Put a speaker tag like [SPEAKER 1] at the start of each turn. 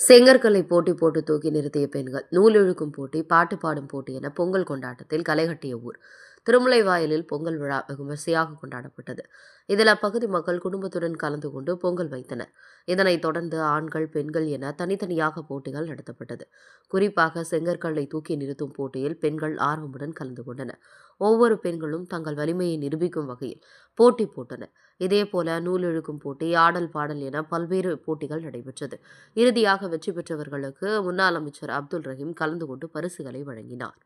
[SPEAKER 1] செங்கற்களை போட்டி போட்டு தூக்கி நிறுத்திய பெண்கள், நூல் இழுக்கும் போட்டி, பாட்டு பாடும் போட்டி என பொங்கல் கொண்டாட்டத்தில் களைகட்டிய ஊர். திருமுல்லைவாயலில் பொங்கல் விழா விமர்சையாக கொண்டாடப்பட்டது. இதில் அப்பகுதி மக்கள் குடும்பத்துடன் கலந்து கொண்டு பொங்கல் வைத்தனர். இதனைத் தொடர்ந்து ஆண்கள், பெண்கள் என தனித்தனியாக போட்டிகள் நடத்தப்பட்டது. குறிப்பாக செங்கற்களை தூக்கி நிறுத்தும் போட்டியில் பெண்கள் ஆர்வமுடன் கலந்து கொண்டனர். ஒவ்வொரு பெண்களும் தங்கள் வலிமையை நிரூபிக்கும் வகையில் போட்டி போட்டனர். இதேபோல நூல் இழுக்கும் போட்டி, ஆடல் பாடல் என பல்வேறு போட்டிகள் நடைபெற்றது. இறுதியாக வெற்றி பெற்றவர்களுக்கு முன்னாள் அமைச்சர் அப்துல் ரஹீம் கலந்து கொண்டு பரிசுகளை வழங்கினார்.